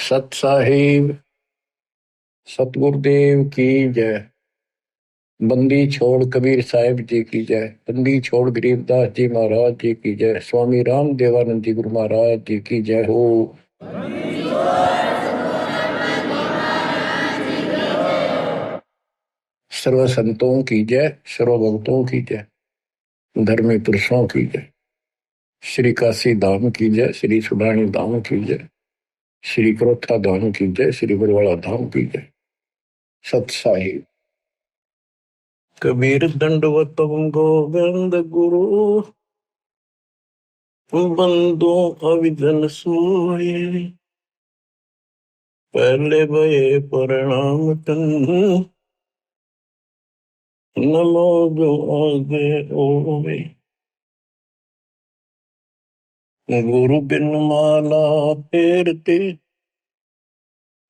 सत साहिब सतगुरुदेव की जय। बंदी छोड़ कबीर साहिब जी की जय। बंदी छोड़ गरीबदास जी महाराज जी की जय। स्वामी राम देवानंद जी गुरु महाराज जी की जय हो। सर्व संतों की जय, सर्व भक्तों की जय, धर्मी पुरुषों की जय। श्री काशी धाम की जय, श्री सुडानी धाम की जय, श्री क्रोथा धाम की जय, श्री बरवाड़ा धाम की जय। सत साहिब कबीर दंडवतम गोविंद गुरु बंदो अविजन सोए। पहले भये प्रणाम तन नमो जो आगे ओवे। गुरु बिन माला फेरते,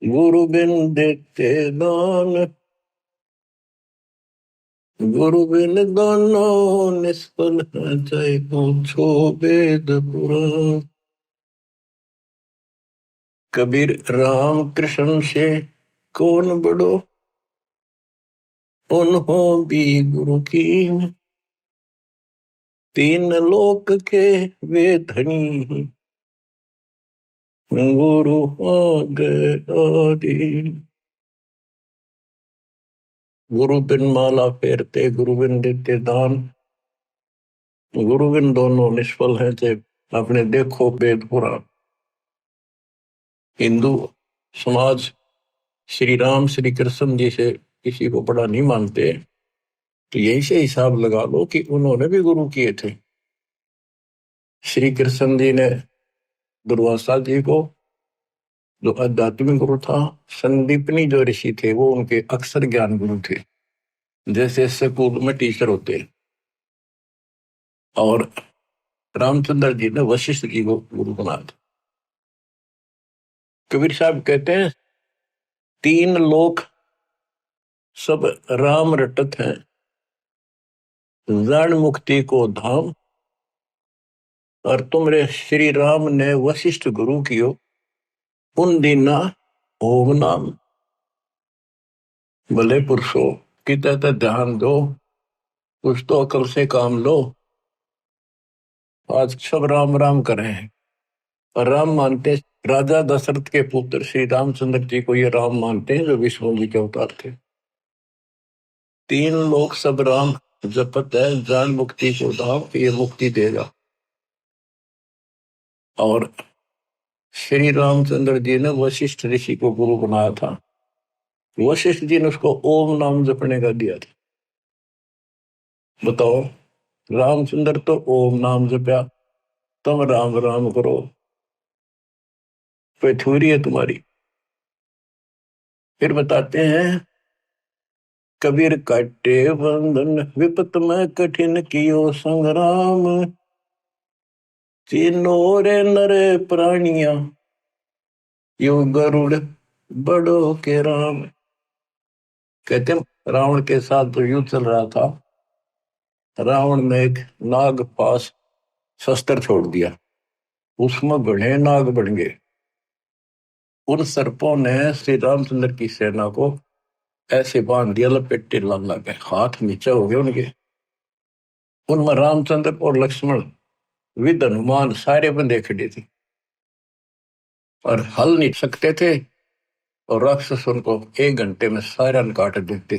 गुरु बिन देते दान, गुरु बिन दोनों निष्फल है, चाहे पूछो वेद पुराण। कबीर राम कृष्ण से कौन बड़ो, उन्हों भी गुरु की। तीन लोक के वे धनी, गुरु आगे आदि। गुरु बिन माला फेरते, गुरु बिन देते दान, गुरु बिन दोनों निष्फल है, चाहे अपने देखो वेद पुराण। हिंदू समाज श्री राम श्री कृष्ण जी से किसी को बड़ा नहीं मानते, तो यही से हिसाब लगा लो कि उन्होंने भी गुरु किए थे। श्री कृष्ण जी ने दुर्वासा जी को, जो आध्यात्मिक गुरु था, संदीपनी जो ऋषि थे वो उनके अक्षर ज्ञान गुरु थे, जैसे स्कूल में टीचर होते। और रामचंद्र जी ने वशिष्ठ जी को गुरु बनाया था। कबीर साहब कहते हैं तीन लोक सब राम रटत हैं, जान मुक्ति को धाम। और तुमरे श्री राम ने वशिष्ठ गुरु कियो, उन दीना ओम नाम। भले पुरुषो किते तो ध्यान दो, कुछ तो अकल से काम लो। आज सब राम राम कर रहे हैं और राम मानते राजा दशरथ के पुत्र श्री रामचंद्र जी को ये राम मानते हैं जो विष्णु जी के अवतार थे। तीन लोग सब राम जपत है, जान मुक्ति को धाम, ये मुक्ति देगा। और श्री रामचंद्र जी ने वशिष्ठ ऋषि को गुरु बनाया था। वशिष्ठ जी ने उसको ओम नाम जपने का दिया था। बताओ, रामचंद्र तो ओम नाम जपया, तुम राम राम करो, कोई थोड़ी है तुम्हारी। फिर बताते हैं कबीर काटे बंधन, विपत में कठिन कियो संग्राम। तीनों रे नरे प्राणिया, यो गरुड़ बड़ो के राम। कहते हैं रावण के साथ जो युद्ध चल रहा था, रावण ने एक नाग पास शस्त्र छोड़ दिया, उसमें घने नाग बन गए। उन सर्पों ने श्री रामचंद्र की सेना को ऐसे बांध दिया, लपेटे लगे, हाथ नीचे हो गए उनके। उनमें रामचंद्र और लक्ष्मण विद हनुमान सारे बंदे खड़े थे और हल नहीं सकते थे, और राक्षस उनको 1 घंटे में सारा काट देते।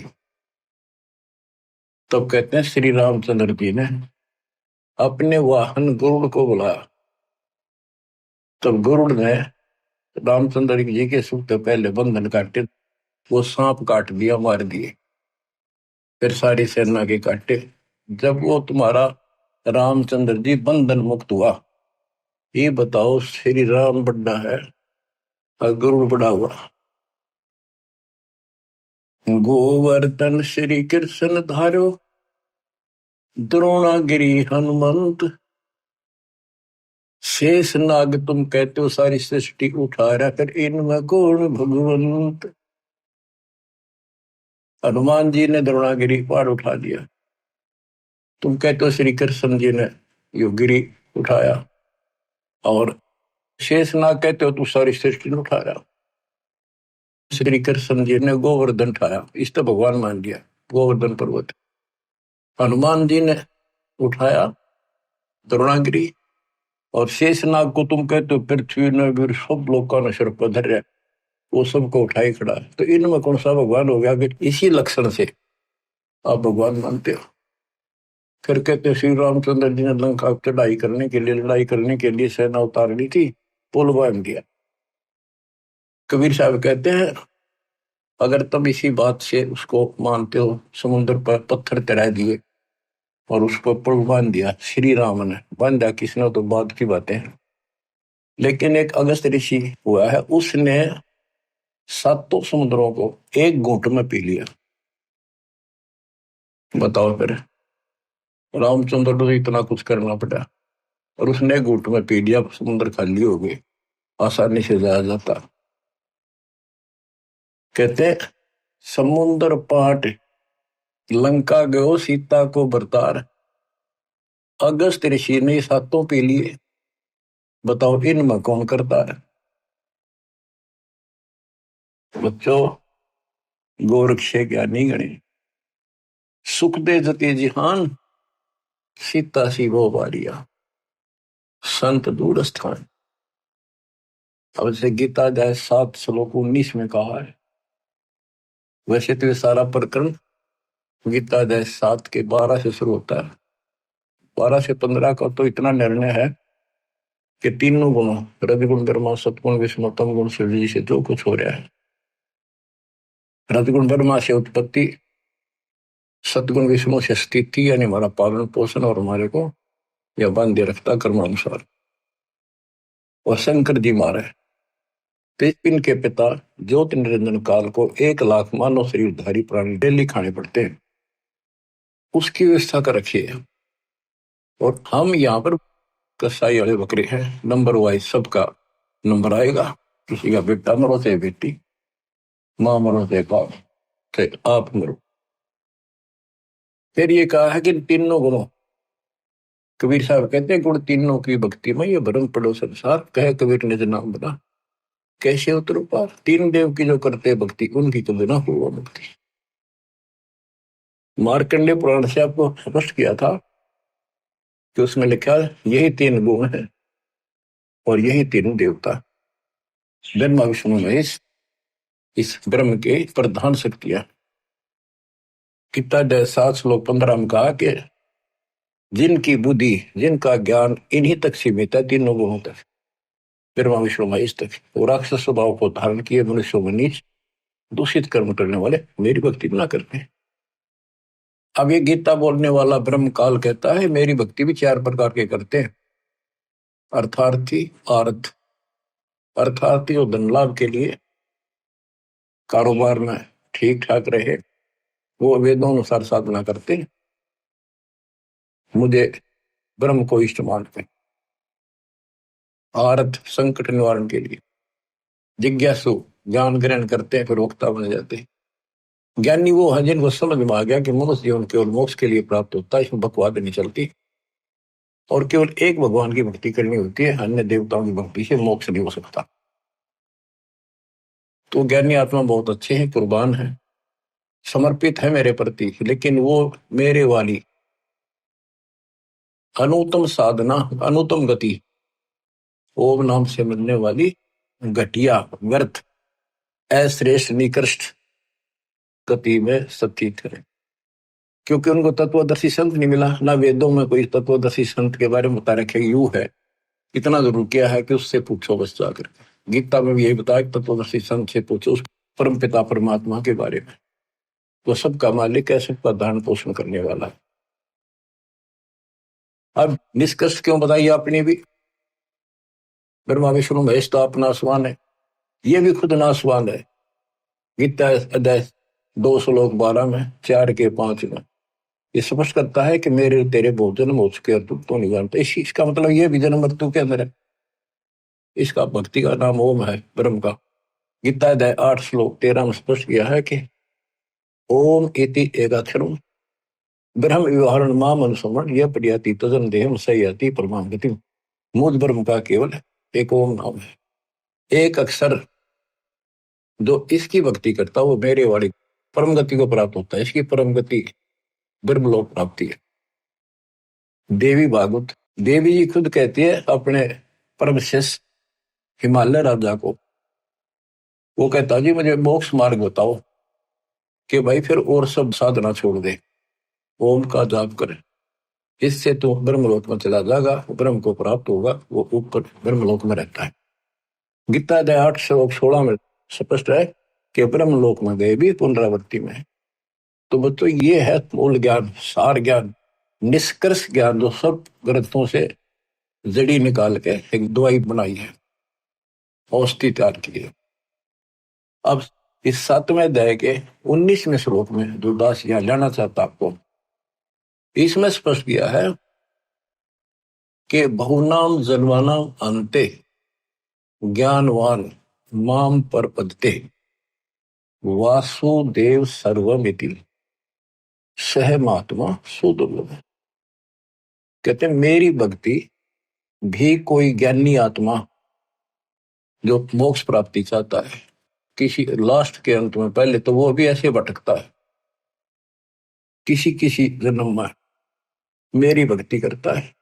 तब कहते हैं श्री रामचंद्र जी ने अपने वाहन गरुड़ को बुलाया। तब गरुड़ ने रामचंद्र जी के सूखते पहले बंधन काटे, वो सांप काट दिया, मार दिए। फिर सारी सेना के काटे। जब वो तुम्हारा रामचंद्र जी बंधन मुक्त हुआ, ये बताओ श्री राम बड़ा है और गरुड़ बड़ा हुआ। गोवर्धन श्री कृष्ण धारो, द्रोणागिरी हनुमंत। शेष नाग तुम कहते हो सारी सृष्टि उठा रहा कर, इनमें कौन भगवंत। हनुमान जी ने द्रोणागिरी पार उठा दिया, तुम कहते हो श्री कृष्ण जी ने यो गिरी उठाया। और शेष नाग कहते हो तू सारी सृष्टि उठा रहा। श्री कृष्ण जी ने गोवर्धन उठाया, इस तो भगवान मान लिया गोवर्धन पर्वत। हनुमान जी ने उठाया द्रोणागिरी, और शेषनाग को तुम कहते हो पृथ्वी ने भी सब लोगों ने सिर पर धर, वो सबको उठाई खड़ा। तो इनमें कौन सा भगवान हो गया? कि इसी लक्षण से आप भगवान मानते हो। फिर कहते श्री रामचंद्र जी ने लंका चढ़ाई करने के लिए, लड़ाई करने के लिए सेना उतार ली थी, पुल बांध दिया। कबीर साहब कहते हैं अगर तुम इसी बात से उसको मानते हो, समुद्र पर पत्थर तैरा दिए और उसको पुल बांध दिया, श्री राम ने बांधा, किसने तो बात की बातें हैं। लेकिन एक अगस्त ऋषि हुआ है, उसने सातों समुद्रों को एक घूंट में पी लिया। बताओ फिर, रामचंद्र को इतना कुछ करना पड़ा और उसने घूंट में पी लिया, समुद्र खाली हो गए, आसानी से जाया जाता। कहते समुद्र पाट लंका गयो सीता को बरतार, अगस्त ऋषि ने सातों पी लिए। बताओ इनमें कौन करता है? बच्चों, गोरक्ष ज्ञानी गणे, सुख दे जति जिहान, सीता सी वो बारिया, संत दूर स्थान। अब से गीता अध्याय 7 श्लोक 19 में कहा है। वैसे तो ये सारा प्रकरण गीता अध्याय 7 के 12 से शुरू होता है। 12 से 15 का तो इतना निर्णय है कि तीनों गुणों, रजगुण ब्रह्मा सतगुण विष्णु तम गुण शिव जी से जो कुछ हो रहा है, रजगुण ब्रह्मा से उत्पत्ति, सतगुण विष्णु से स्थिति यानी हमारा पालन पोषण और हमारे को यह बांधे रखता कर्मानुसार, और शंकर जी मारे तो इनके पिता ज्योति निरंजन काल को 1 लाख मानव शरीरधारी प्राणी डेली खाने पड़ते हैं, उसकी व्यवस्था कर रखी है। और हम यहाँ पर कसाई वाले बकरे हैं, नंबर वाइज सबका नंबर आएगा। किसी का बेटा मरो चाहे बेटी, माँ मरो चाहे बाप, चाहे आप मरो। फिर ये कहा है कि तीनों गुणों, कबीर साहब कहते हैं गुण तीनों की भक्ति में ये भरम पड़ो संसार, कहे कबीर ने नाम बना, कैसे उतरो पार। तीन देव की जो करते भक्ति, उनकी तो बिना हुआ भक्ति। मार्कंडेय पुराण से आपको स्पष्ट किया था कि उसमें लिखा यही 3 गुण है और यही तीनों देवता, ब्रह्मा विष्णु महेश, इस ब्रह्म के प्रधान शक्तियां। गीता अध्याय 7 श्लोक 15 में कहा कि जिनकी बुद्धि, जिनका ज्ञान इन्हीं तक सीमित है, तीनों गुणों तक, ब्रह्मा विष्णु महेश तक, वो राक्षस स्वभाव को धारण किए मनुष्य में नीच दूषित कर्म करने वाले मेरी भक्ति ना करते हैं। अब ये गीता बोलने वाला ब्रह्म काल कहता है मेरी भक्ति भी 4 प्रकार के करते हैं। अर्थार्थी, अर्थार्थी और धन लाभ के लिए, कारोबार में ठीक ठाक रहे, वो वेदों अनुसार साधना करते हैं, मुझे ब्रह्म को इष्ट मानते हैं। आर्थ, संकट निवारण के लिए, जिज्ञासु, ज्ञान ग्रहण करते हैं फिर वक्ता बन जाते हैं। ज्ञानी वो है जिनको समझ में आ गया कि मनुष्य जीवन केवल मोक्ष के लिए प्राप्त होता है, इसमें बकवाद नहीं चलती, और केवल एक भगवान की भक्ति करनी होती है, अन्य देवताओं की भक्ति से मोक्ष नहीं हो सकता। तो ज्ञानी आत्मा बहुत अच्छे हैं, कुर्बान है, समर्पित है मेरे प्रति, लेकिन वो मेरे वाली अनुत्तम साधना, अनुत्तम गति, ओम नाम से मिलने वाली घटिया व्यर्थ अश्रेष्ठ निकृष्ट गति में सतीत है। क्योंकि उनको तत्वदर्शी संत नहीं मिला, ना वेदों में कोई तत्वदर्शी संत के बारे में बता रखे यू है। इतना जरूर किया है कि उससे पूछो बस जाकर। गीता में भी यही बताया कि तत्वदर्शी संत से पूछो उस परम पिता परमात्मा के बारे में, वो सबका मालिक है, सबका धारण पोषण करने वाला है। अब निष्कर्ष क्यों बताइए आपने भी, ब्रह्मा विष्णु महेश तो आप नासवान है, ये भी खुद नासवान है। गीता अध्याय 2 श्लोक 12 में, 4 के 5 में ये स्पष्ट करता है कि मेरे तेरे बहुत जन्म हो चुके और तू तो नहीं जानता। इसका मतलब ये भी जन्म मृत्यु के अंदर है। इसका भक्ति का नाम ओम है, ब्रह्म का। गीता अध्याय 8 श्लोक 13 में स्पष्ट किया है कि ओम इति एकाक्षरम ब्रह्म व्यवहारण माम अनुसमण यह प्रयाति तजन देहम सयाति परमाम गति। मूल ब्रह्म का केवल एक ओम नाम है, एक अक्षर जो इसकी भक्ति करता वो मेरे वाली परम गति को प्राप्त होता है। इसकी परम गति ब्रह्मलोक प्राप्ति है। देवी भागवत, देवी जी खुद कहती है अपने परम शिष्य हिमालय राजा को, वो कहता जी मुझे मोक्ष मार्ग बताओ, कि भाई फिर और सब साधना छोड़ दे, ओम का जाप करे, इससे तो ब्रह्मलोक में चला जाएगा, ब्रह्म को प्राप्त होगा, वो ऊपर ब्रह्मलोक में रहता है। गीता अध्याय 8 श्लोक 16 में स्पष्ट है कि ब्रह्मलोक में गए भी पुनरावृत्ति में है। तो बच्चों ये है मूल ज्ञान, सार ज्ञान, निष्कर्ष ज्ञान, जो सब ग्रंथों से जड़ी निकाल के एक दवाई बनाई है, औषधि तैयार की है। अब इस 7वें अध्याय के 19वें श्लोक में जो दास यहाँ जाना चाहता आपको, इसमें स्पष्ट किया है कि बहुनाम जन्मानाम अंते ज्ञानवान माम परपदते वासुदेव सर्वमिति सह महात्मा सुदुर्लभ। कहते मेरी भक्ति भी कोई ज्ञानी आत्मा जो मोक्ष प्राप्ति चाहता है किसी लास्ट के अंत में, पहले तो वो भी ऐसे भटकता है, किसी किसी जन्म में मेरी भक्ति करता है,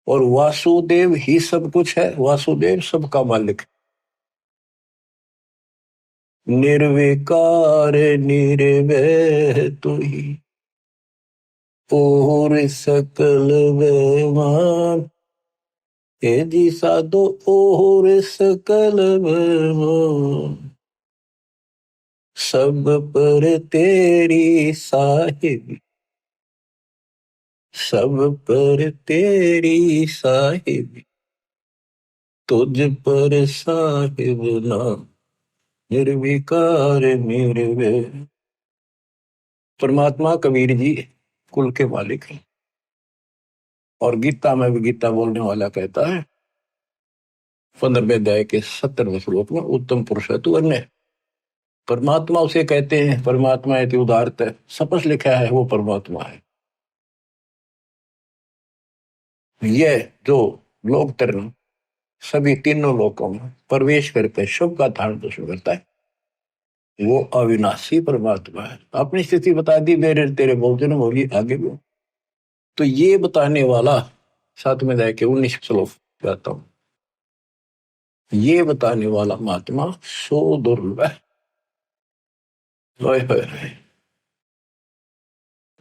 और वासुदेव ही सब कुछ है, वासुदेव सबका मालिक, निर्विकार निर्वैर तू ही और सकल बेमान, हे जी साधो और सकल बेमान, सब पर तेरी साहिब, सब पर तेरी साहिब, तुझ पर साहिब नाम निर्विकार निर्वैर। परमात्मा कबीर जी कुल के मालिक हैं, और गीता में भी गीता बोलने वाला कहता है 15वें अध्याय के 70वें श्लोक में, उत्तम पुरुष है तू अन्य। परमात्मा उसे कहते हैं, परमात्मा है उदारत है, सपस लिखा है वो परमात्मा है। यह जो लोक तरण सभी तीनों लोकों में प्रवेश करके शुभ का धारण पोषण करता है, वो अविनाशी परमात्मा है। अपनी स्थिति बता दी, मेरे तेरे बहुत जन्म होगी, आगे भी। तो ये बताने वाला 7वें अध्याय के 19 श्लोक कहता हूं, ये बताने वाला महात्मा सो दुर्लभ है।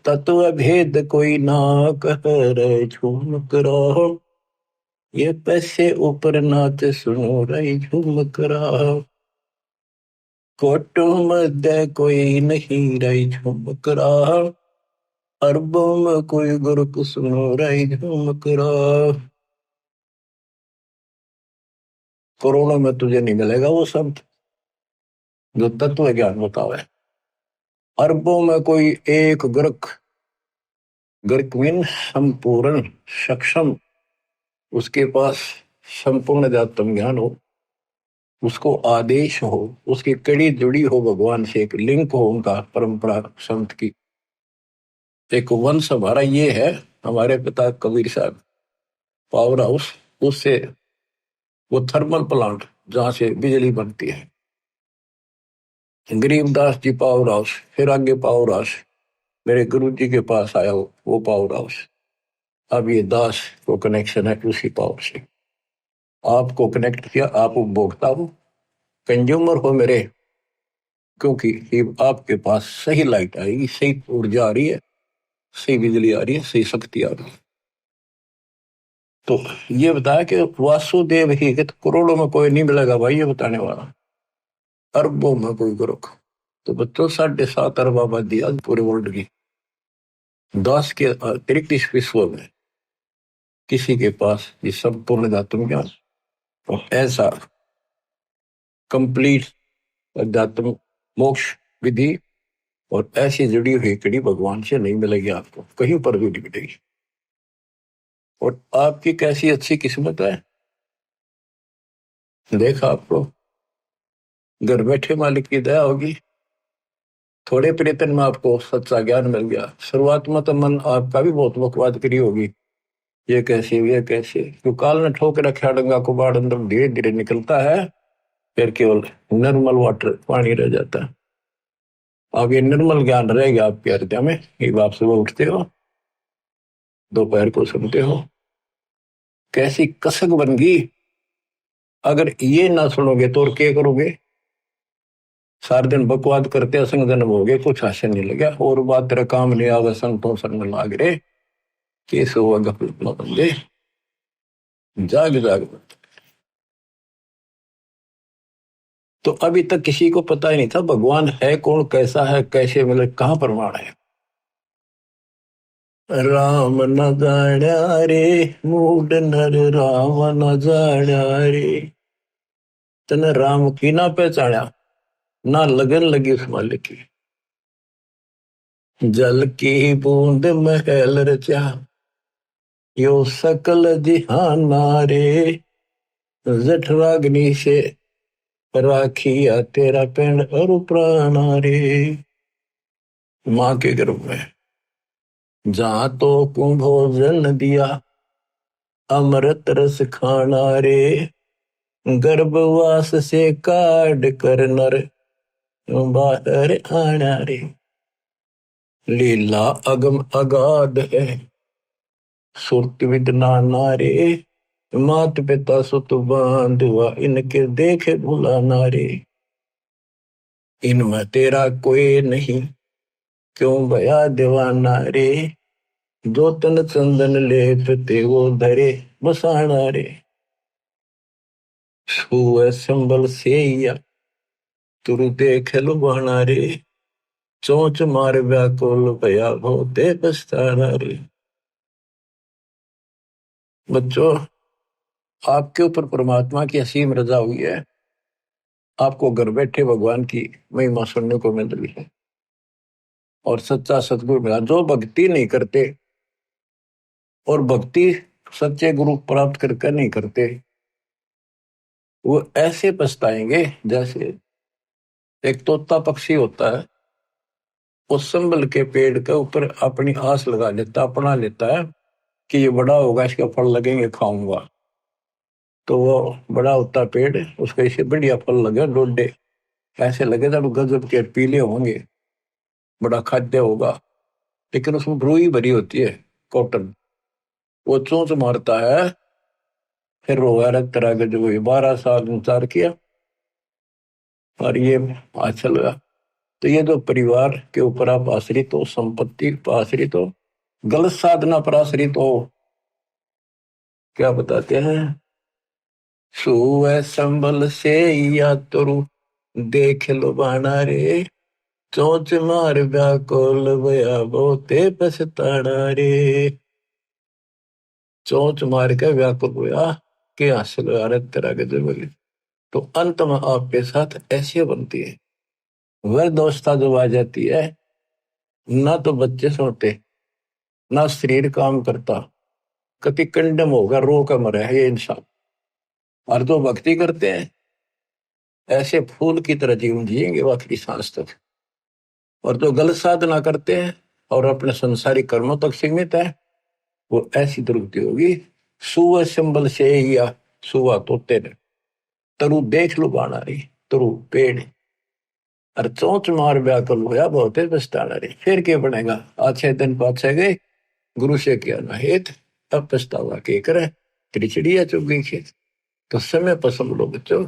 तत्व भेद कोई ना कह रहे झूम करो, ये पैसे ऊपर नाच सुनो रही झूम करा, कोटों मध्य कोई नहीं रही झूम करा, अरबों में कोई गुरु सुनो रही झूम करा। करोड़ों में तुझे नहीं मिलेगा वो शब्द जो तत्व ज्ञान बतावे। अरबों में कोई एक गुरक, गुरकविन संपूर्ण सक्षम, उसके पास संपूर्ण जातम ज्ञान हो, उसको आदेश हो, उसकी कड़ी जुड़ी हो भगवान से, एक लिंक हो उनका परंपरा संत की, एक वंश हमारा ये है। हमारे पिता कबीर साहब पावर हाउस, उससे वो थर्मल प्लांट जहां से बिजली बनती है, गरीबदास जी पावर हाउस, फिर आगे पावर हाउस मेरे गुरु जी के पास आया हो, वो पावर हाउस। अब ये दास को कनेक्शन है उसी पावर से, आपको कनेक्ट किया, आप उपभोक्ता हो, कंज्यूमर हो मेरे, क्योंकि आपके पास सही लाइट आएगी, सही ऊर्जा आ रही है, सही बिजली आ रही है, सही शक्ति आ रही है। तो ये बताया कि वासुदेव ही, कि करोड़ों में कोई नहीं मिलेगा भाई, ये बताने वाला, अरबों में कोई गुरु। तो बच्चों 7.5 अरब आबादी आज पूरे वर्ल्ड की, 10 के अतिरिक्त इस विश्व में किसी के पास ये संपूर्ण अध्यात्म ज्ञान और ऐसा कंप्लीट अध्यात्म मोक्ष विधि और ऐसी जुड़ी हुई कड़ी भगवान से नहीं मिलेगी, आपको कहीं पर भी नहीं मिलेगी। और आपकी कैसी अच्छी किस्मत है, देखा आपको घर बैठे मालिक की दया होगी, थोड़े प्रयत्न में आपको सच्चा ज्ञान मिल गया। शुरुआत में तो मन आपका भी बहुत बकवाद करी होगी, ये कैसे, ये कैसे, क्यों काल ने ठोक रखा डंगा को बाढ़ अंदर धीरे धीरे निकलता है, फिर केवल निर्मल वाटर पानी रह जाता है। अब ये निर्मल ज्ञान रहेगा आपके हृदय में। एक आप सुबह उठते हो, दोपहर को सुनते हो, कैसी कसक बन गई। अगर ये ना सुनोगे तो और क्या करोगे? सारे दिन बकवाद करते असंग जन्म हो गए, कुछ हासिल नहीं लगा, और बात तेरा काम नहीं आवे, संतों संग लाग रे, केस हुआ गफलत में बंदे, जाग जाग। तो अभी तक किसी को पता ही नहीं था भगवान है कौन, कैसा है, कैसे मिले, कहाँ प्रमाण है। राम न जाण्या रे, मूड नर राम न जाण्या रे। तने राम की ना पहचाना, ना लगन लगी उस मालिक की। जल की बूंद महल रचा, यो सकल जिहाना रे। जठराग्नि से राखिया तेरा पेड़ और प्राणा रे। माँ के गर्भ में जहां तो कुंभोजन दिया, अमृत रस खाना रे। गर्भवास से काट कर नर बाहर आना रे। लीला अगम अगाध है, सुरत विद नाना रे। मात पिता सुत बांधवा, इनके देखे भुलाना रे। इनमें तेरा कोई नहीं, क्यों भया दीवाना रे। जो तन चंदन लेप ते वो धरे बसाना रे। छुए संबल से या तुरु देख लुभाना रे। चोंच मार व्याकुल भया होते पछताना रे। बच्चों, आपके ऊपर परमात्मा की असीम रजा हुई है। आपको घर बैठे भगवान की महिमा सुनने को मिल रही है, और सच्चा सतगुरु मिला। जो भक्ति नहीं करते, और भक्ति सच्चे गुरु प्राप्त करके नहीं करते, वो ऐसे पछताएंगे जैसे एक तोता पक्षी होता है, उस संबल के पेड़ के ऊपर अपनी आस लगा लेता, अपना लेता है कि ये बड़ा होगा, इसके फल लगेंगे, खाऊंगा। तो वो बड़ा होता पेड़, उसको इसे बढ़िया फल लगे, डोडे ऐसे लगे तो गजब के पीले होंगे, बड़ा खाद्य होगा। लेकिन उसमें रुई भरी होती है, कॉटन। वो चोंच मारता है, फिर रोगा रख तरह के जो 12 साल इंतजार किया, और ये अच्छा लगा। तो ये जो परिवार के ऊपर आप आश्रित हो, संपत्ति पर आश्रित हो, गलत साधना पर आश्रित हो, क्या बताते हैं? सुअ संबल से या तुरु देख लो बाना रे। चोंच मार व्याकुल भया बहुते पछताना रे। चोंच मार के व्याकुल हुआ कि हासिल अरग तरह के जबली। तो अंत में आपके साथ ऐसी बनती है, वह दोस्ता जो आ जाती है, ना तो बच्चे सोते, ना शरीर काम करता, कति कंडम होगा, रो कर मरे है ये इंसान। और जो भक्ति करते हैं, ऐसे फूल की तरह जीवन जिएंगे आखिरी सांस तक। और जो गलत साधना करते हैं और अपने संसारिक कर्मों तक सीमित है, वो ऐसी दुर्गति होगी। सुअ संबल से या सुआ तोते ने, तरु देख लो बाना रही, तरु पेड़, और चोंच मार व्याकुल होया बहुते पछताना रही। फिर क्या बनेगा? अच्छे दिन पाछे गए, गुरु से किया ना हेत, अब पछतावा के करे, तेरी चिड़िया चुग गई खेत। तो समय पसंद लो बच्चों।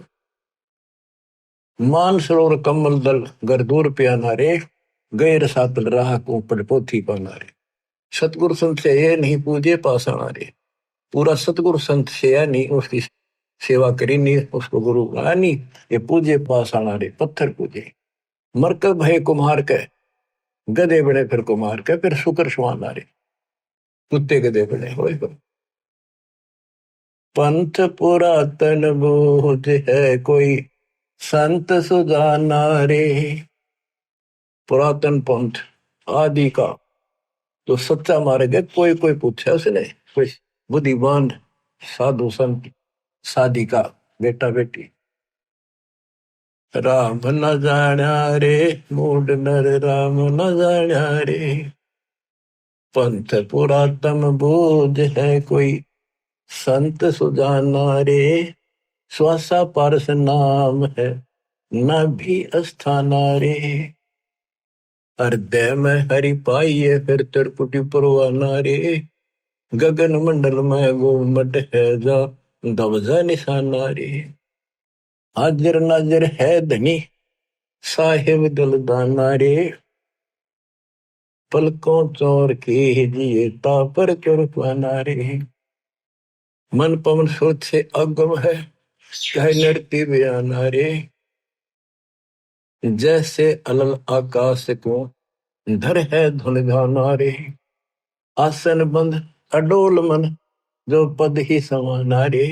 मान सरोवर कमल दल घर दूर प्याना रे। गैर सातल राह को पड़ पोथी पाना रे। सतगुरु संत से ये नहीं पूजे पासाना रे। पूरा सतगुरु संत से या नहीं उसकी सेवा करी नहीं, उसको गुरु बनाया नहीं, ये पूजे पासाना रे, पत्थर पूजे। मरकब भय कुम्हार के, गधे बड़े फिर कुम्हार के, फिर शुक्र सुहाना रे, कुत्ते गधे बड़े हो। पंथ पुरातन बोध है कोई, संत सुजाना रे। पुरातन पंथ आदि का तो सच्चा मार्ग है, कोई कोई पूछा उसने, कोई बुद्धिमान साधु संत साधिका बेटा बेटी। राम न जाण्या रे, मूड नर राम न जाण्या रे। पंथ पुरातन बोध है कोई, संत सुजाना रे। श्वासा पारस नाम है न भी अस्थाना रे। हृदय में हरि पाइये फिर त्रिपुटी परवाना रे। गगन मंडल में गोमट है जा दबजा निशाना रे। हाजिर नाजिर है धनी साहिब दलदाना रे। पलकों चौर के जिए तापर चुरपाना रे। मन पवन सोच से अगम है कह नृत्य बयाना रे। जैसे अलल आकाश को धर है धुन गाना रे। आसन बंद अडोल मन जो पद ही समाना रे।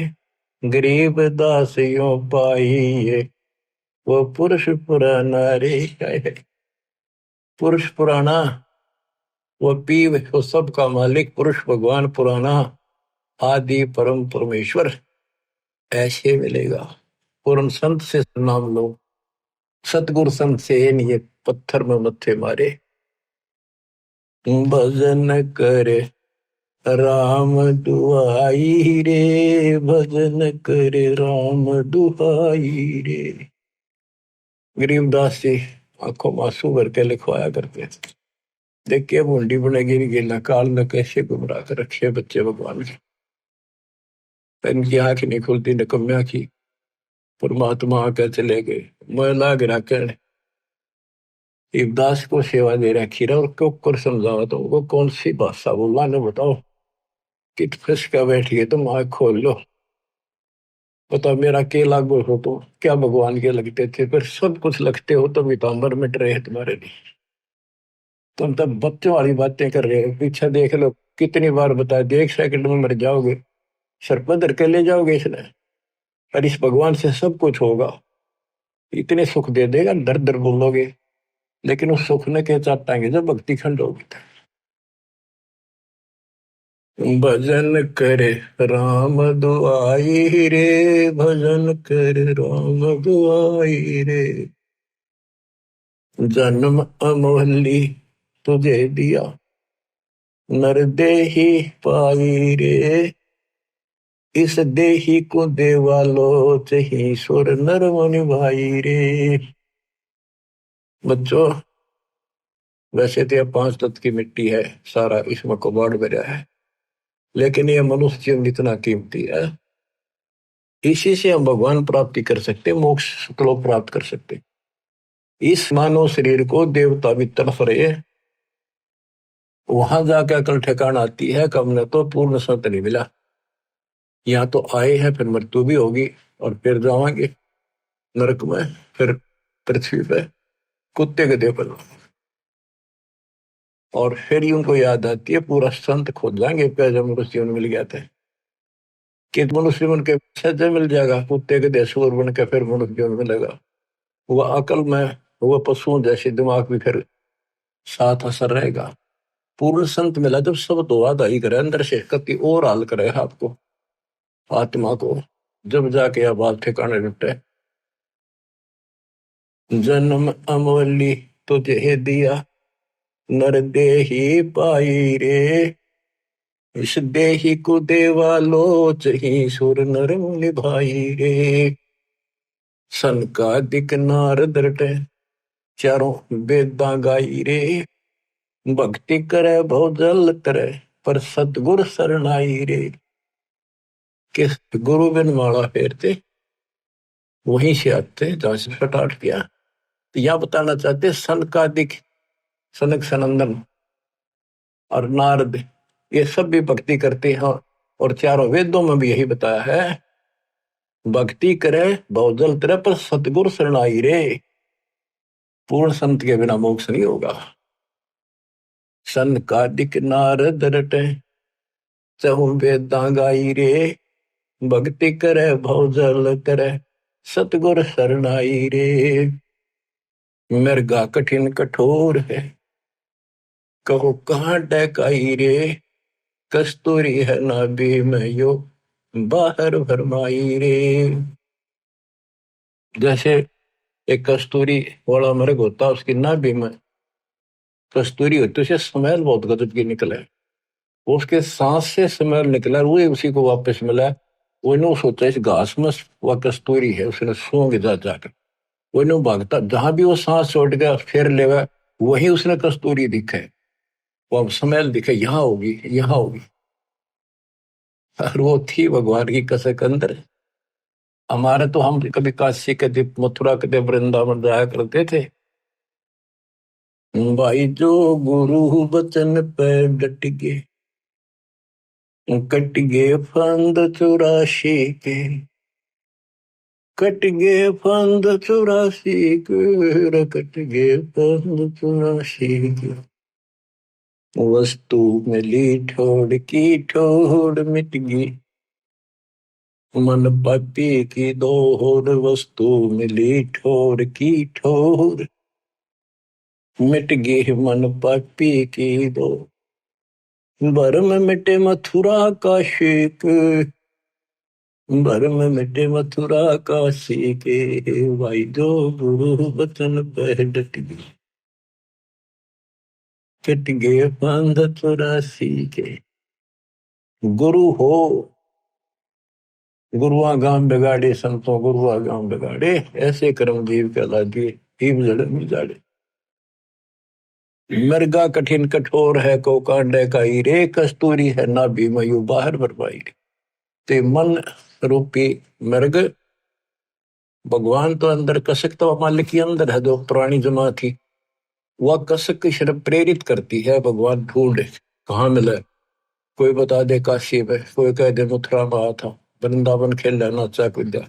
गरीब दास यो पाइये वो पुरुष पुराना रे। पुरुष पुराना वो पीव वो सबका मालिक पुरुष भगवान पुराना आदि परम परमेश्वर ऐसे मिलेगा। पूर्ण संत से नाम लो सतगुरु संत से ये पत्थर में मत्थे मारे। भजन करे राम दुआई रे। भजन करे राम दुआई रे। गरीबदास जी आंखों में आंसू भर के लिखवाया करते थे। देखिए बूंदी बनेगी गेला काल ने कैसे गुमराह कर रखे बच्चे भगवान के। इनकी आंख नहीं खुलती निकम्या की। परमात्मा आकर चले गए मैं लाग रखन इबदास को सेवा दे रखी रहा और क्यों कर समझावा तो वो कौन सी भाषा बोला ने बताओ। कित फंस का बैठिए तुम आँख खोल लो बता मेरा के लागू हो तो क्या भगवान के लगते थे फिर सब कुछ लगते हो तो पीताम्बर मिट रहे तुम्हारे लिए। तुम तब बच्चों वाली बातें कर रहे हो पीछे देख लो कितनी बार बता दिया 1 सेकंड में मर जाओगे सर पधर के ले जाओगे इसने। और इस भगवान से सब कुछ होगा इतने सुख दे देगा दर दर बोलोगे लेकिन उस सुख ने क्या चाटाएंगे जब भक्ति खंड होगी। भजन करे राम दुआई रे। भजन करे राम दुआई रे। जन्म अमोहली तुझे दिया नर देही पाई रे। इस देही को देवालो चही सुर नर मुनि भाई रे। बच्चों वैसे तो यह 5 तत्व की मिट्टी है सारा इसमें कबाड़ भरा है लेकिन यह मनुष्य जीवन इतना कीमती है इसी से हम भगवान प्राप्ति कर सकते मोक्ष श्लोक प्राप्त कर सकते। इस मानव शरीर को देवता भी तरफ रहे वहां जाकर अकल ठिकाना आती है कब न तो पूर्ण सत्य नहीं मिला। यहाँ तो आए हैं फिर मृत्यु भी होगी और फिर जावांगे नरक में फिर पृथ्वी पे कुत्ते के देव और फिर ही उनको याद आती है पूरा संत खोज जाएंगे जब मनुष्य मिल गया था कि मनुष्य बन के सज्जन मिल जाएगा कुत्ते के देशूर बन के फिर मनुष्य मिलेगा। वह अकल में वह पशुओं जैसे दिमाग भी फिर साथ असर रहेगा। पूर्ण संत मिला जब सब तो वादा ही करे अंदर से कति और हाल करे आपको आत्मा को जब जाके यह बात ठिकाने लुटे। जन्म अमोली तुझे दिया नर देही पाई रे। इस देही को देवा लोच ही सुर नर मुनि भाई रे। सन का दिक नारद रटे चारों वेदा गाई रे। भक्ति करे भोजल करे पर सतगुर शरणाई रे। किस गुरु बिन माला फेरते वहीं से आते जहां से पटाट किया। तो यह बताना चाहते सन का दिक सनक सनंदन और नारद ये सब भी भक्ति करते हैं और चारों वेदों में भी यही बताया है भक्ति करे भोजल करे पर सतगुर शरणाई रे। पूर्ण संत के बिना मोक्ष नहीं होगा। सन का दिक नारद रटे चहु वेदा गाई रे। भक्ति करे भोजल करे सतगुर शरणाई रे। मृगा कठिन कठोर है कहो कहाँ डकाई रे। कस्तूरी है नाभि में यो बाहर भरमाई रे। जैसे एक कस्तूरी वाला मृग होता उसकी नाभि में कस्तूरी होती उसे स्मेल बहुत गजब की निकले उसके सांस से स्मेल निकला वो उसी को वापस मिला वो नो सोचा इस घास में वह कस्तूरी है, उसने सूंघ जा जाकर वो नो भागता, जहां भी वो सांस छोड़ गया फिर लेगा, वही उसने कस्तूरी दिखे, वो अब स्मेल दिखे, यहाँ होगी यहाँ होगी। और वो थी भगवान की कसक अंदर। हमारे तो हम कभी काशी के दीप, मथुरा के दीप, वृंदावन जाया करते थे। भाई जो गुरु बचन पे डट गए, कट गए फंद 84 के, कट गए फंद 84 के, कट गए फंद 84 के। वस्तु मिली ठोड़ की ठोड़ मिट गई, मन पापी की दोहर, वस्तु मिली ठोर की ठोर, मिट गई मन पापी की दो, भरम मिटे मथुरा का शेक, भरम मिटे मथुरा का शेके, भाई जो गुरु बचन पे डट गई, कट गए फंद 84 के। गुरु हो, गुरुआ गांव बिगाड़े संतों, गुरुआ गांव बिगाड़े, ऐसे कर्मजीव कहला दिए, जीव जड़ में जाड़े। मृगा कठिन कठोर है को कांडे का रे, कस्तूरी है ना भी मयू बाहर बरपाई। ते मन रूपी मृग, भगवान तो अंदर, कसक तो मालिक के अंदर है, जो पुरानी जमा थी, वह कसक की शर्म प्रेरित करती है, भगवान ढूंढे कहाँ मिले। कोई बता दे काशी में, कोई कह दे मथुरा में आया था, वृंदावन खेल नाचा कूदा,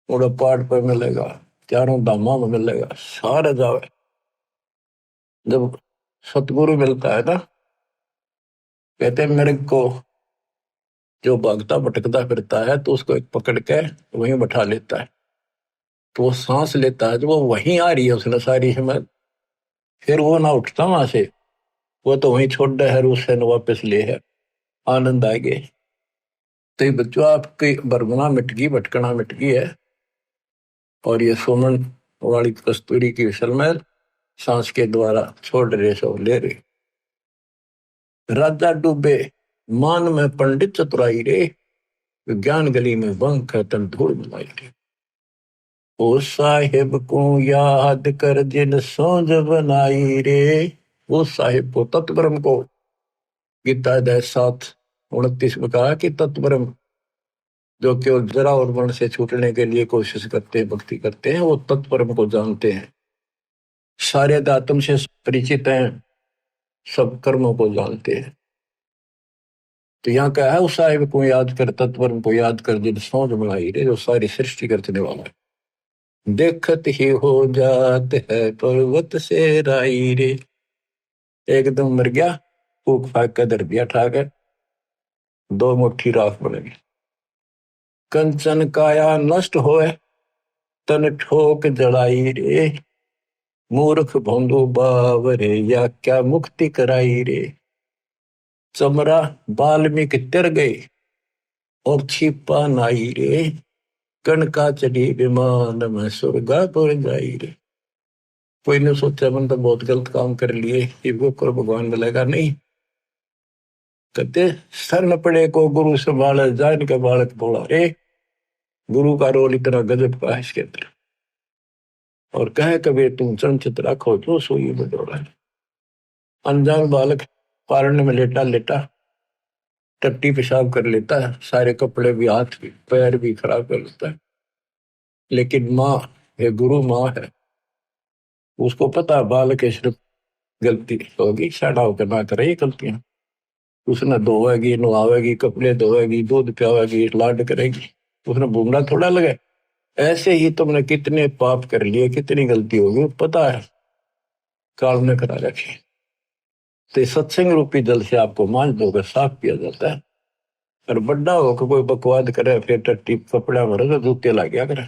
उड़ा पहाड़ पर मिलेगा, चारों धामा में मिलेगा, सारे जावे। जब सतगुरु मिलता है ना, कहते मेरे को जो भागता भटकता फिरता है तो उसको एक पकड़ के वहीं बैठा लेता है, तो वो सांस लेता है, तो वो वहीं आ रही है उसने सारी हिम्मत, फिर वो ना उठता वहां से, वो तो वहीं छोड़ दे है, उससे न वापस ले है, आनंद आ गए। तो ये बच्चों आपकी बरगुना मिट गई, भटकना मिट गई है, और ये सोमन वाली कस्तूरी की विशलमैल सांस के द्वारा छोड़ रहे, सो ले रहे। राजा डूबे मान में पंडित चतुराई रे, विज्ञान गली में बंक है तन धूल मिलाई रे। ओ साहिब को याद कर जिन सोज बनाई रे, वो साहिब को, तत्वब्रह्म को, गीता अध्याय 7:29 में कहा कि तत्वब्रह्म जो केवल जरा और वर्ण से छूटने के लिए कोशिश करते हैं, भक्ति करते हैं, वो तत्वब्रह्म को जानते हैं, सारे आत्म से परिचित हैं, सब कर्मों को जानते हैं। तो यहाँ क्या है, उस साहिब को याद कर, तत्वब्रह्म को याद कर जिन सोच बनाई रे, जो सारी सृष्टि करने वाला है। देखत ही हो जात है पर्वत से राई रे, एकदम मर गया, फूक फाक कर दर दिया ठाकर, 2 मुट्ठी राख बनेगी। कंचन काया नष्ट होए, तन ठोक जड़ाई रे, मूर्ख भोंदू बावरे, या क्या मुक्ति कराई रे। चमरा बाल्मीकि तिर गई, और छिपा नाई रे, कणका चढ़ी विमान में स्वर्गापुर जाई रे। कोई ने सोचा मन तो बहुत गलत काम कर लिए, ये वो कर भगवान मिलेगा नहीं। कहते सर न पड़े को गुरु संभाले, जान के बालक बोला रे, गुरु का रोल इतना गजब का है इसके अंदर। और कहे कबीर तुम चंचित रखो जो सोई बदौड़ा है। अनजान बालक पारने में लेटा लेटा टट्टी पेशाब कर लेता है, सारे कपड़े भी, हाथ भी, पैर भी खराब कर लेता है, लेकिन माँ, ये गुरु माँ है, उसको पता है बालक के सिर्फ गलती होगी, साड़ा होकर ना करे ये गलतियां। उसने धोएगी, नहावेगी, कपड़े धोएगी, दूध पियावेगी, लाड करेगी, उसने भूमना थोड़ा लगे। ऐसे ही तुमने कितने पाप कर लिए, कितनी गलती होगी, पता है, काल ने करा रखी। तो सत्संग रूपी जल से आपको मांझ धोकर साफ किया जाता है। और बड्डा होकर कोई बकवाद करे, फिर टट्टी कपड़ा भरे तो जूते ला गया करे,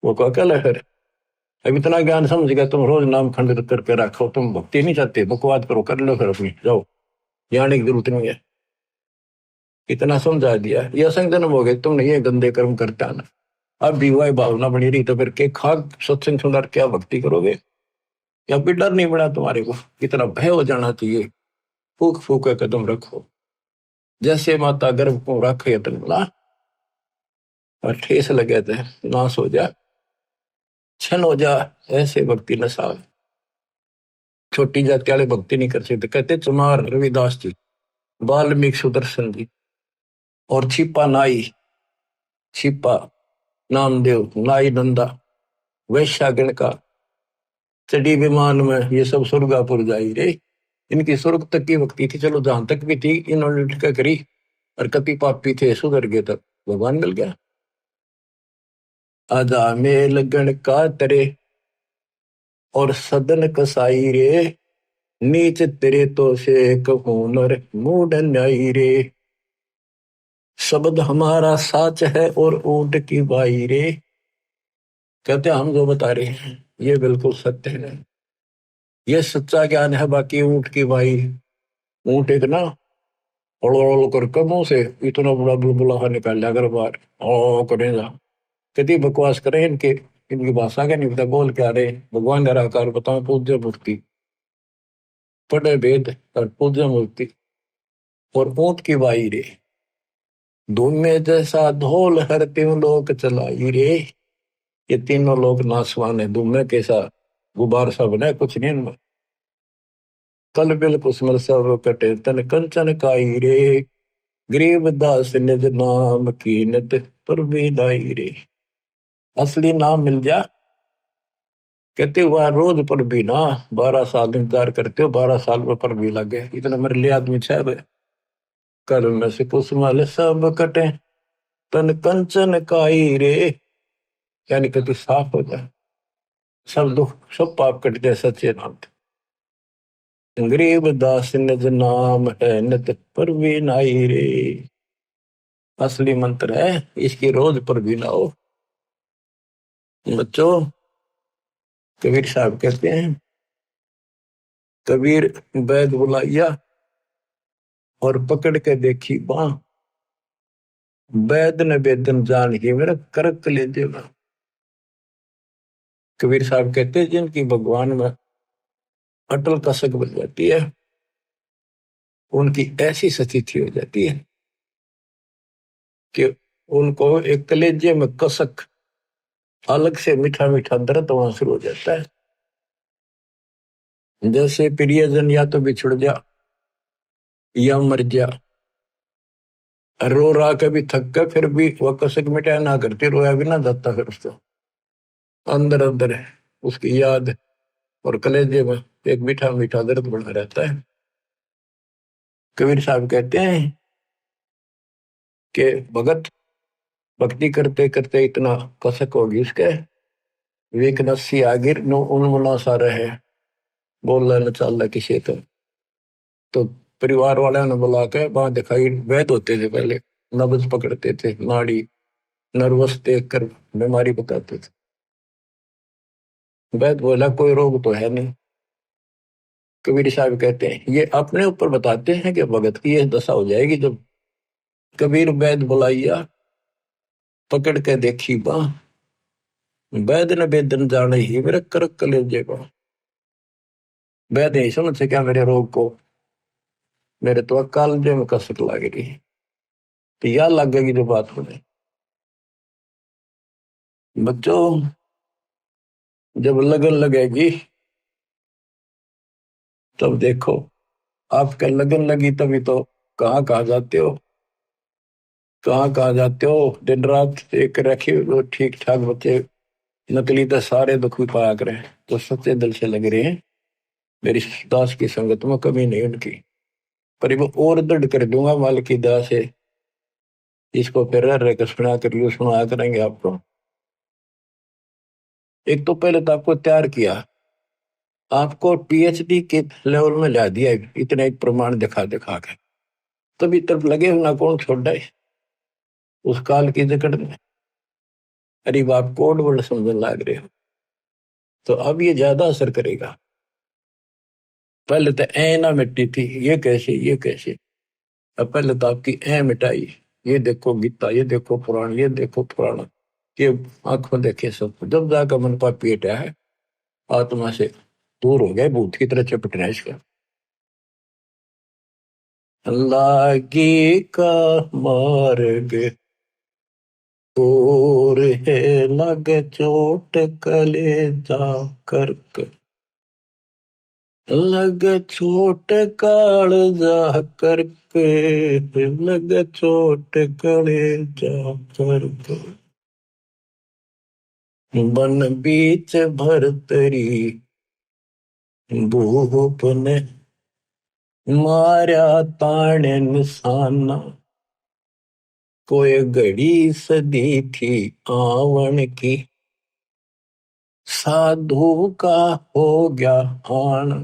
वो को अकल है। फिर अब इतना ज्ञान समझ गया, तुम रोज नाम खंडित करके रखो, तुम भक्ति नहीं चाहते, बकवाद करो, कर लो, फिर अपनी जाओ, जाने की जरूरत नहीं है, इतना समझा दिया। ये असंग जन्म हो गए, तुमने ये गंदे कर्म करते आना, अब विवाह भावना बनी रही तो फिर के खाक सत्संग सुनकर क्या भक्ति करोगे, या फिर डर नहीं बना तुम्हारे को, इतना भय हो जाना चाहिए। फूक फूक कदम रखो, जैसे माता गर्भ को रखे तनला, और ठेस लगे थे, नाश हो जा, छन हो जा, ऐसे भक्ति न साव। छोटी जाति वाले भक्ति नहीं कर सकते। कहते चमार रविदास जी, वाल्मीकि सुदर्शन जी, और छिपा नाई, छिपा नामदेव, नाई नंदा, वैश्यागण का, चढ़ी विमान में, ये सब स्वर्गापुर जाई रे। इनकी स्वर्ग तक की भक्ति थी, चलो जहां तक भी थी इन्होंने क्या करी, और कति पापी थे सुधर गए तक भगवान मिल गया। आजा मेल गण का तरे और सदन कसाई रे, नीच तेरे तो से कहूनर मूड न्यायी रे। शब्द हमारा साच है और ऊंट की बाई रे। कहते हम जो बता रहे हैं ये बिल्कुल सत्य है, ये सच्चा ज्ञान है। बाकी ऊंट की बाई, ऊंट एक ना ओल कर मुंह से इतना बड़ा बुलबुला निकाल लिया अगर बार ओ करेगा, कितनी बकवास करें इनके, इनकी भाषा का नहीं पता बोल क्या रहे। भगवान निराकार बताओ, पूज्य मूर्ति, पढ़े वेद और पूज्य मूर्ति और ऊंट की बाई रे। धूम में जैसा ढोल हर तीनों लोग चलाई रे। ये तीनों लोग नासवान है, धूम में कैसा गुबार सा बना कुछ नहीं इनमें। कल बिल कुसमल सब कटे तन कंचन काई रे, गरीब दास निज नाम कीनत पर भी दाई रे। असली नाम मिल जा, कहते हुआ रोज पर भी ना, 12 साल इंतजार करते हो, 12 साल में पर भी लगे, इतना मेरे लिए आदमी छह। कल में से कुसमल सब कटे तन कंचन काई रे, यानी कि तू साफ हो जाए, सब दुख सब पाप कट जाए सच्चे नाम से। गरीब दास निज नाम है नित पर भी नाई रे। असली मंत्र है, इसकी रोज पर भी ना हो। बच्चों, कबीर साहब कहते हैं, कबीर बैद बुलाइया और पकड़ के देखी बाँ, बैद ने बेदन जान ही मेरा करक ले देगा। कबीर साहब कहते हैं जिनकी भगवान में अटल कसक बन जाती है, उनकी ऐसी स्थिति हो जाती है कि उनको एक कलेजे में कसक, अलग से मीठा मीठा दर्द वहां शुरू हो जाता है। जैसे प्रियजन या तो बिछुड़ जा या मर जा, रो रहा कभी थक कर, फिर भी वह कसक मिटाया ना करती, रोया भी ना जाता, फिर उसको अंदर अंदर है उसकी याद और कलेजे में एक मीठा मीठा दर्द बना रहता है। कबीर साहब कहते हैं कि भगत भक्ति करते करते इतना कसक होगी उसके, वेक नस्सी आगिर नो उन्मना सा रहे, बोल न चाल किसी तो परिवार वाले ने बुला के वहां दिखाई, वैद होते थे पहले, नब्ज पकड़ते थे, नाड़ी नर्वस देख कर बीमारी बताते थे। वैद बोला कोई रोग तो है नहीं। कबीर साहब कहते हैं ये अपने ऊपर बताते हैं कि भगत की यह दशा हो जाएगी जब कबीर वैद बुलाइया पकड़ के देखी बाँ, वैद ने वेदन जाने ही मेरे करक कलेजे को। वैद नहीं समझ सका मेरे रोग को, मेरे तो कालजे में कसक लग रही है, तो यह लगेगी जो बात होने। बच्चों, जब लगन लगेगी तब देखो, आपका लगन लगी तभी तो कहाँ कहाँ जाते हो, कहाँ कहाँ जाते हो। दिन रात एक रखे वो ठीक ठाक बच्चे, नकली तो सारे दुखी पाया करें, तो सच्चे दिल से लग रहे हैं मेरी दास की संगत में कमी नहीं उनकी। पर वो और दृढ़ कर दूंगा माल की दया से, इसको फिर रह कर सुना कर यू सुना करेंगे आपको। एक तो पहले तो आपको तैयार किया, आपको पीएचडी के लेवल में ला दिया, इतना एक प्रमाण दिखा दिखा के, तभी तब लगे ना कौन छोड़ है उस काल की जकड़ में। अरे बाप कोड वर्ड समझने लग रहे हो तो अब ये ज्यादा असर करेगा। पहले तो ए ना मिट्टी थी, ये कैसे ये कैसे, अब पहले तो आपकी ए मिटाई। ये देखो गीता, ये देखो पुराण, ये देखो पुराण, ये आंखों देखे सब, जब जाकर मन पर पेट है, आत्मा से दूर हो गए, भूत की तरह चपटना इसका। लागी का मार्ग और है लगे चोट कलेजा करके, लगे चोट कालजा करके, लगे चोट कलेजा करके। बन बीच भरतरी भूप ने मारा ताने निशाना, कोई घड़ी सदी थी आवन की, साधु का हो गया आना।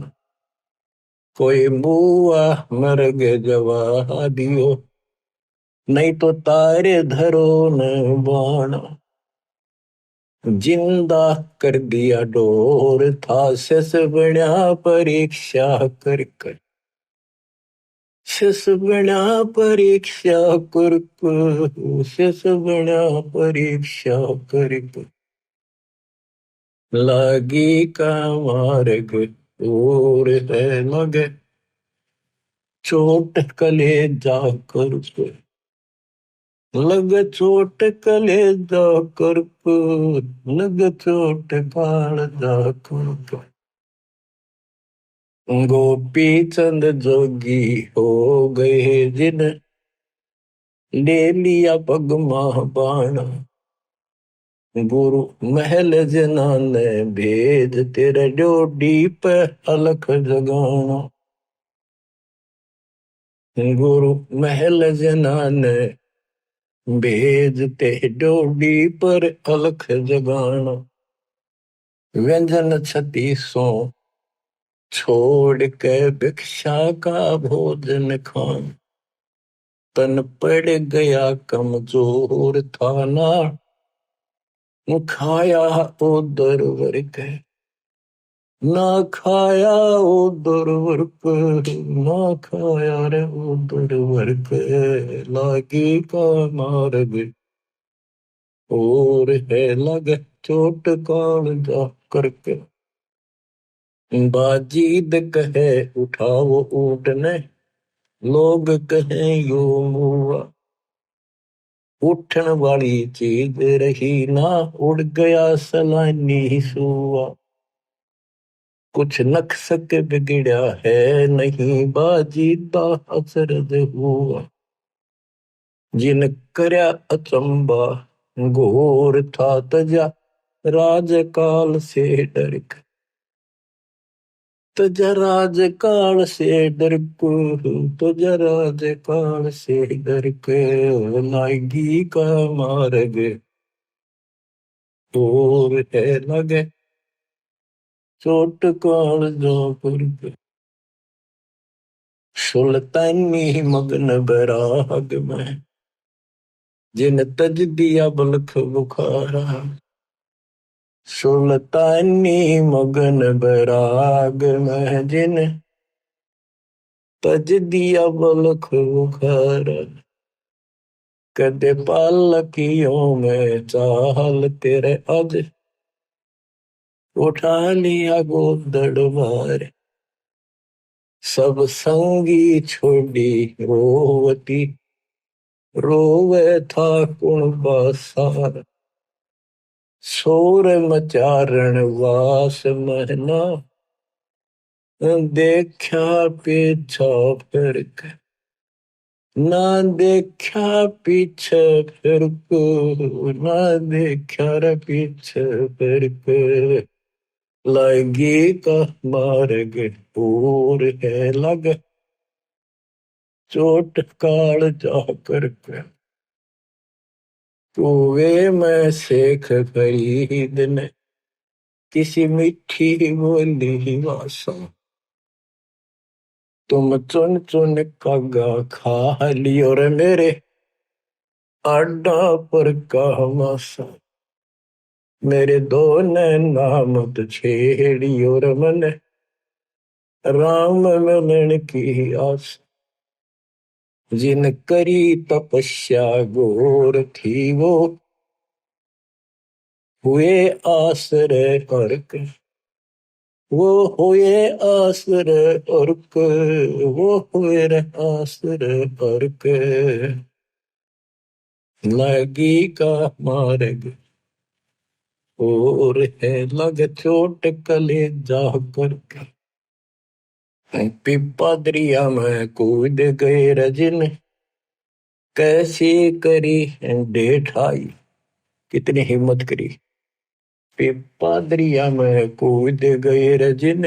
कोई बुआ मर गए जवा दियो, नहीं तो तारे धरो न बाना। जिंदा कर दिया डोर था शेष बना परीक्षा कर कर, शेष बना परीक्षा कर कर, शेष बना परीक्षा कर कर। लागी का मार्ग और है लगे चोट कलेजा कर कर, लग चोट कलेजा कर कर, लग चोट कालजा कर कर। गोपी चंद जोगी हो गए जिन ले लिया पगमा बाणा, गुरु महल जना ने भेद तेरे डोडी पे अलख जगाना। गुरु महल जना ने भेद ते डोडी पर अलख जगाना। व्यंजन छत्तीसों छोड़ के भिक्षा का भोजन खान, तन पड़ गया कमजोर था ना, खाया उधर वर्क, ना खाया उधर वर्क, ना खाया रे उधर वर्क। लागी का मार्ग और है लगे चोट कालजा करके। बाजीद कहे उठाओ ऊँटने, लोग कहे यो मुआ, उठन वाली चीज रही ना, उड़ गया सलानी सुआ। कुछ नक्सक बिगड़ा है नहीं, बाजीदा असरद हुआ। जिन करया अचंबा घोर था तजा, राजकाल से डर के, तजा राजकाल से डर को, तजा राजकाल से डर के। लागी का मार्ग और है लगे चोट कालजा पर के। सुल्तानी मगन बराग में, जिन तज दिया बलख बुखारा। सुल्तानी मगन बराग में, जिन तज दिया बलख बुखारा। कदे पालकियों में चाल तेरे अज, उठा लिया गोदड़ मार। सब संगी छोड़ी रोवती, रोवे था कुण बासार। शोर मचारण वास महना, देखा पीछा फिर के, ना देखा पीछे फिर को, ना देखा रे पीछे फिर के। लागी का मार्ग और है लग चोट काल जा करके। कुएं में शेख फरीद ने किसी मीठी बोली भाषा, तुम चुन चुन कागा खा लियो रे मेरे आडा पर का मासा। मेरे दो नैना मत छेड़ियो रे मन, राम मिलन की आस। जिन करी तपस्या घोर थी वो, हुए आश्रय अर्क, वो हुए आश्रय अर्क, वो हुए आश्रय अर्क। लगी का मार्ग और है लग चोट कले जा करके। पिपा दरिया में कूद गए रजन कैसे करी डेठाई। कितनी हिम्मत करी। पिपा दरिया में कूद गए रजन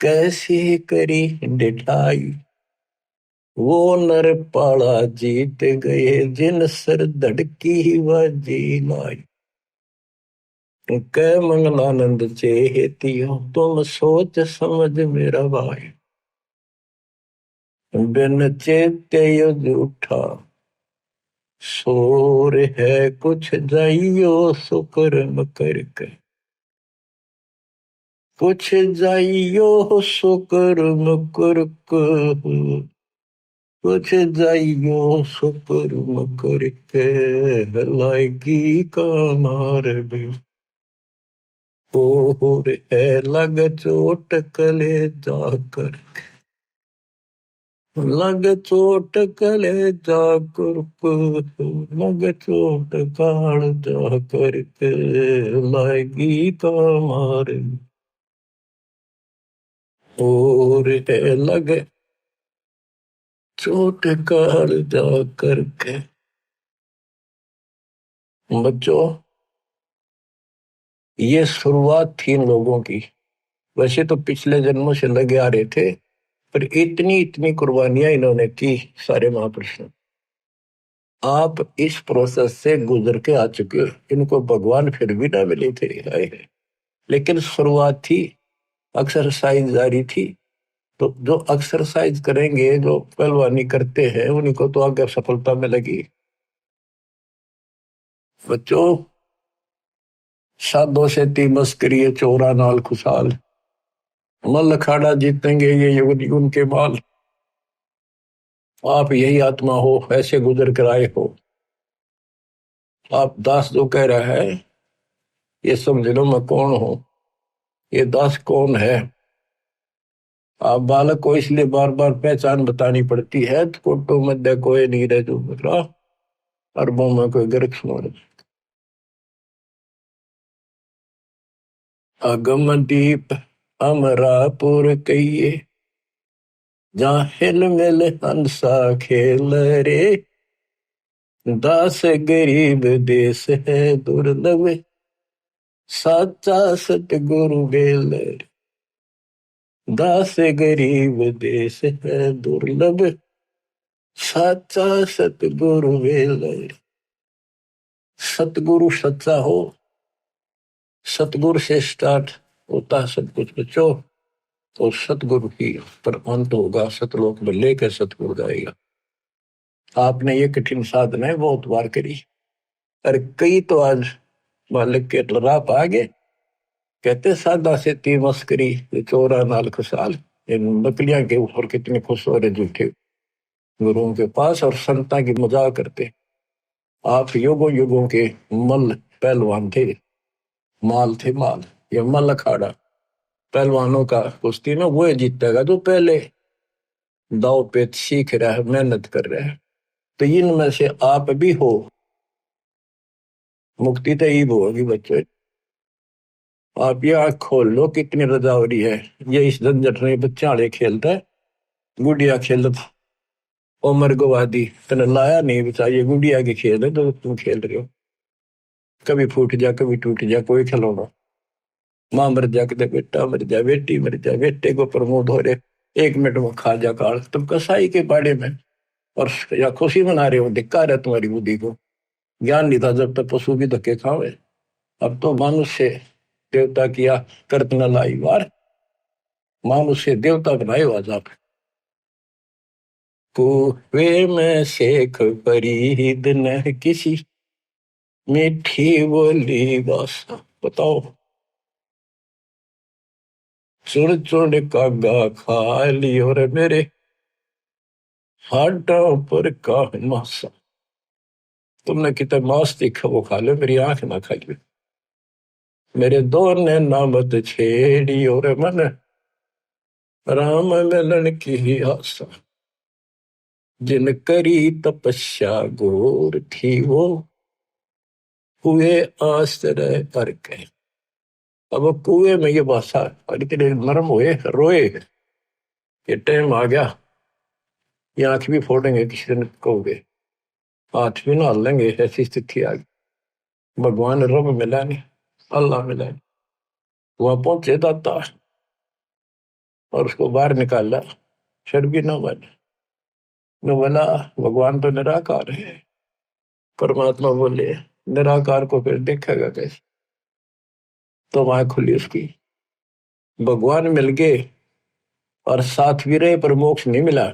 कैसे करी डेठाई। वो नर पाला जीत गए जिन सर धड़की व जी लाई। कै मंगलानंद चेतियो तुम सोच समझ मेरा भाई। बिन चेते झूठा शोर है कुछ जाइयो सुकर्म करके। कुछ जाइयो सुकर्म करके। कुछ जाइयो सुकर्म करके लाएगी का मार्ग और है लग चोट कले जाकर। लग चोट कले जाकर लग चोट काल जाकर के लाएगी का मार्ग और है लग चोट काल जाकर के। बच्चों ये शुरुआत थी इन लोगों की। वैसे तो पिछले जन्मों से लगे आ रहे थे पर इतनी इतनी कुर्बानियां इन्होंने की सारे महापुरुषों। आप इस प्रोसेस से गुजर के आ चुके हो। इनको भगवान फिर भी ना मिले थे आए। लेकिन शुरुआत थी एक्सरसाइज जारी थी। तो जो एक्सरसाइज करेंगे जो पहलवानी करते हैं उन्हीं को तो आगे सफलता मिलेगी। बच्चों साधो से ती मस्करी चोरा नाल खुशहाल। मल अखाड़ा जीतेंगे ये युग उनके बाल। आप यही आत्मा हो ऐसे गुजर कर आए हो। आप दास जो कह रहा है ये समझ लो मैं कौन हूं। ये दास कौन है। आप बालक को इसलिए बार बार पहचान बतानी पड़ती है। तो कोटो मध्य कोई नहीं रह जो मेरा अरबों में कोई गर्क सुन। अगम दीप अमरापुर कहिए जहाँ हिल मिल हंसा खेल रे। दास गरीब देश है दुर्लभ साचा सतगुरु बेल। दास गरीब देश है दुर्लभ साचा सतगुरु बेल। सतगुरु सच्चा हो। सतगुरु से स्टार्ट होता सब कुछ बच्चों। तो सतगुरु ही पर अंत होगा। सतलोक में लेकर सतगुरु जाएगा। आपने ये कठिन साधना बहुत बार करी और कई तो आज मालिक के राह आ गए। कहते सादा से ती मस्करी चोरा नाल खुशहाल। इन नकलियां के ऊपर कितने खुश हो रहे झूठे गुरुओं के पास और संता की मजाक करते। आप युगों युगों के मल पहलवान थे। माल थे माल। ये मल अखाड़ा पहलवानों का कुश्ती में वो जीतेगा जो पहले दाव पेच सीख रहा है मेहनत कर रहा है। तो इनमें से आप भी हो। मुक्ति तो ईब होगी बच्चों। आप ये आँख खोल लो कितनी रजा हो रही है। ये इस झंझट में बच्चे आड़े खेलता है गुड़िया खेलत उमर गवादी तने लाया नहीं बचा। ये गुड़िया के खेल है जो तुम खेल रहे हो। कभी फूट जा कभी टूट जा कोई खिलौना। माँ मर जा कदे बेटा मर जा बेटी मर जा बेटे को प्रमोद हो रहे 1 मिनट में खा जा काल। तुम कसाई के बाड़े में और या खुशी मना रहे हो। धिक्कार है तुम्हारी बुद्धि को। ज्ञान नहीं था जब तक पशु भी धक्के खावे। अब तो मनुष्य देवता किया करत न लाई वार। मनुष्य देवता बनाए आज आप। कुएं में शेख फरीद न किसी मीठी बोली बासा। बताओ चुन चुन कागा खा ली और मेरे हाडों पर का मासा। तुमने कितना मांस देखा वो खा लो मेरी आंख ना खाइए। मेरे दो ने नामत छेड़ी और मन राम मिलन की आशा। जिन करी तपस्या घोर थी वो हुए आश्रय कर के। अब वो कुएं में ये भाषा और इतने नरम हुए रोए ये टाइम आ गया, ये आंख भी फोड़ेंगे किसी दिन कहोगे, हाथ भी ना लेंगे, ऐसी स्थिति आ गई। भगवान रब मिला नहीं, अल्लाह मिला नहीं। वहां पहुंचे दाता और उसको बाहर निकाला, शर्बी न बने न बोला भगवान तो निराकार है। परमात्मा बोले निराकार को फिर देखेगा कैसे? तो वहां खुली उसकी, भगवान मिल गए और साथ भी रहे पर मोक्ष नहीं मिला।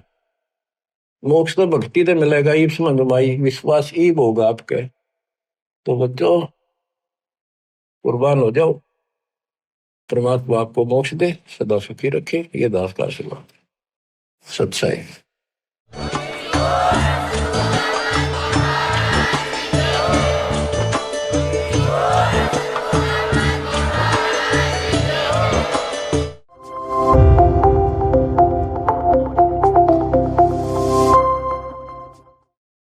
मोक्ष तो भक्ति से मिलेगा, ईब समझ भाई, विश्वास ईब होगा आपके। तो बच्चों कुर्बान हो जाओ, परमात्मा आपको मोक्ष दे, सदा सुखी रखे, ये दास का आशीर्वाद। सच्चाई।